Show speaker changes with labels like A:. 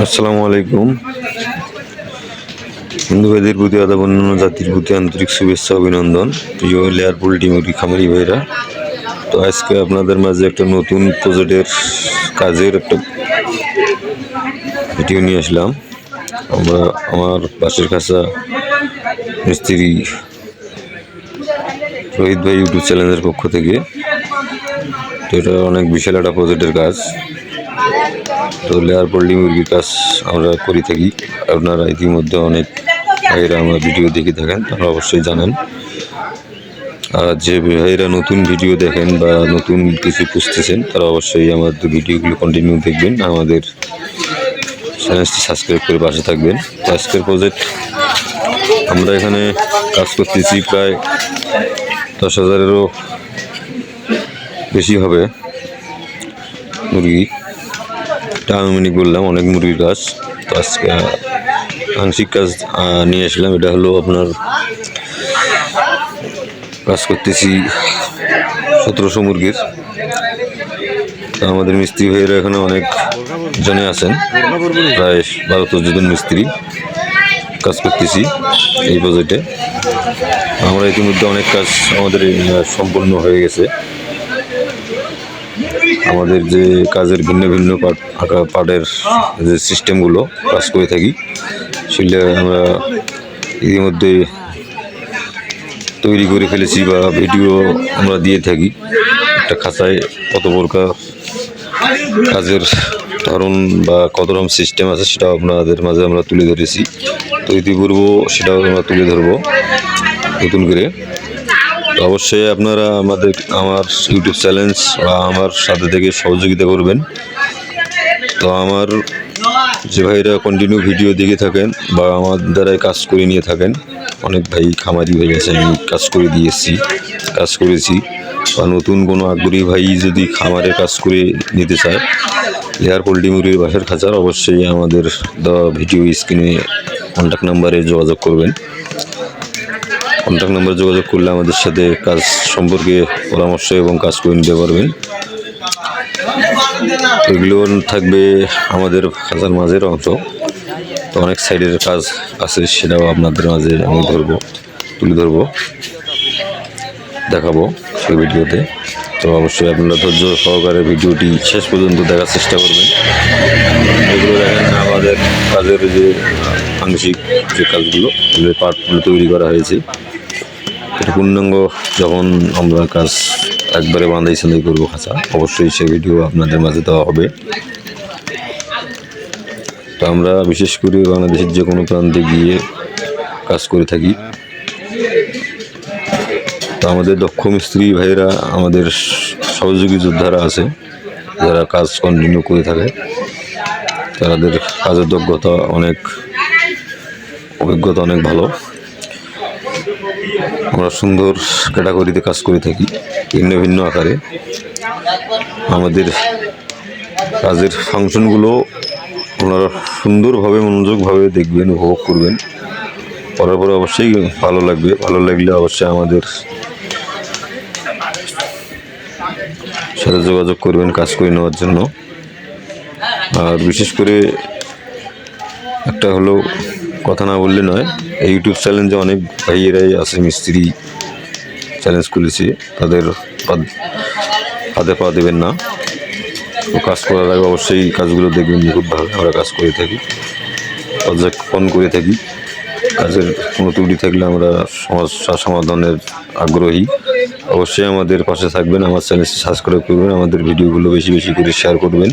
A: আসসালামু আলাইকুম। হিন্দু ভাইদের প্রতি আদাব, অন্যান্য জাতির প্রতি আন্তরিক শুভেচ্ছা অভিনন্দন। প্রিয় লেয়ার পোল্ট্রি মুরগি খামারি ভাইরা, তো আজকে আপনাদের মাঝে একটা নতুন প্রজেক্টের কাজের একটা ভিডিও নিয়ে আসলাম। আমার পাশের কাছা মিস্ত্রি রোহিত ভাই ইউটিউব চ্যানেলের পক্ষ থেকে। তো এটা অনেক বিশাল একটা প্রজেক্টের কাজ। তো লেয়ার পোল্ট্রি মুরগির কাজ আমরা করে থাকি। আপনারা ইতিমধ্যে অনেক ভাইরা আমার ভিডিও দেখে থাকেন, তারা অবশ্যই জানেন। আর যে ভাইরা নতুন ভিডিও দেখেন বা নতুন কিছু খুঁজতেছেন, তারা অবশ্যই আমাদের ভিডিওগুলো কন্টিনিউ দেখবেন, আমাদের চ্যানেলটি সাবস্ক্রাইব করে পাশে থাকবেন। তো আজকের প্রজেক্ট আমরা এখানে কাজ করতেছি প্রায় 10,000-এরও বেশি হবে মুরগি। এটা আনুমানিক বললাম, অনেক মুরগির কাজ। তো আজকে আংশিক কাজ নিয়ে আসলাম। এটা হলো আপনার কাজ করতেছি 1700 মুরগির। আমাদের মিস্ত্রি ভাইয়েরা এখানে অনেক জনে আছেন, প্রায় 12-13 জন মিস্ত্রি কাজ করতেছি এই প্রজেক্টে। আমরা ইতিমধ্যে অনেক কাজ আমাদের সম্পূর্ণ হয়ে গেছে। আমাদের যে কাজের ভিন্ন ভিন্ন পার্টের যে সিস্টেমগুলো কাজ করে থাকি, সেগুলো আমরা ইতিমধ্যে তৈরি করে ফেলেছি বা ভিডিও আমরা দিয়ে থাকি। একটা খাঁচায় কত প্রকার কাজের ধরন বা কত রকম সিস্টেম আছে, সেটাও আপনাদের মাঝে আমরা তুলে ধরেছি। তো ইতিপূর্ব সেটাও আমরা তুলে ধরবো নতুন করে। তো অবশ্যই আপনারা আমার ইউটিউব চ্যানেল বা আমার সাথে থেকে সহযোগিতা করবেন। তো আমার যে ভাইরা কন্টিনিউ ভিডিও দেখে থাকেন বা আমার দ্বারাই কাজ করে নিয়ে থাকেন, অনেক ভাই খামারি ভাই আছেন, আমি কাজ করেছি। বা নতুন কোনো আগ্রহী ভাই যদি খামারের কাজ করে নিতে চায় লেয়ার পোল্ট্রি মুরগির বাসার খাঁচার, অবশ্যই আমাদের দেওয়া ভিডিও স্ক্রিনে কন্ট্যাক্ট নাম্বারে যোগাযোগ করবেন। কন্ট্যাক্ট নাম্বারে যোগাযোগ করলে আমাদের সাথে কাজ সম্পর্কে পরামর্শ এবং কাজ করে নিতে পারবেন। এগুলো থাকবে আমাদের খাঁচার মাঝের অংশ। তো অনেক সাইডের কাজ আছে, সেটাও আপনাদের মাঝে আমি তুলে ধরবো, দেখাবো সেই ভিডিওতে। তো অবশ্যই আপনারা ধৈর্য সহকারে ভিডিওটি শেষ পর্যন্ত দেখার চেষ্টা করবেন। এগুলো দেখেন আমাদের কাজের যে আংশিক যে কাজগুলো, এগুলো পার্টগুলো তৈরি করা হয়েছে। এটা পূর্ণাঙ্গ যখন আমরা কাজ একবারে বাঁধাই সাঁধাই করবো খাঁচা, অবশ্যই সেই ভিডিও আপনাদের মাঝে দেওয়া হবে। তো আমরা বিশেষ করে বাংলাদেশের যে কোনো প্রান্তে গিয়ে কাজ করে থাকি। তো আমাদের দক্ষ মিস্ত্রি ভাইয়েরা, আমাদের সহযোগী যোদ্ধারা আছে, যারা কাজ কন্টিনিউ করে থাকে, তাদের কাজের অভিজ্ঞতা অনেক ভালো। আমরা সুন্দর ক্যাটাগরিতে কাজ করে থাকি, ভিন্ন ভিন্ন আকারে। আমাদের কাজের ফাংশনগুলো ওনারা সুন্দরভাবে মনোযোগভাবে দেখবেন, উপভোগ করবেন। করার পরে অবশ্যই ভালো লাগবে। ভালো লাগলে অবশ্যই আমাদের সাথে যোগাযোগ করবেন কাজ করে নেওয়ার জন্য। আর বিশেষ করে একটা হলো, কথা না বললে নয়, এই ইউটিউব চ্যানেলে অনেক ভাইয়েরাই আছে মিস্ত্রি চ্যালেঞ্জ করেছে, তাদের হাতে পা দেবেন না। তো কাজ করার আগে অবশ্যই কাজগুলো দেখবেন নিখুঁতভাবে। আমরা কাজ করে থাকি, পর্যবেক্ষণ করে থাকি। কাজের কোনো ত্রুটি থাকলে আমরা সমস্যা সমাধানের আগ্রহী। অবশ্যই আমাদের পাশে থাকবেন, আমার চ্যানেলটি সাবস্ক্রাইব করবেন, আমাদের ভিডিওগুলো বেশি বেশি করে শেয়ার করবেন।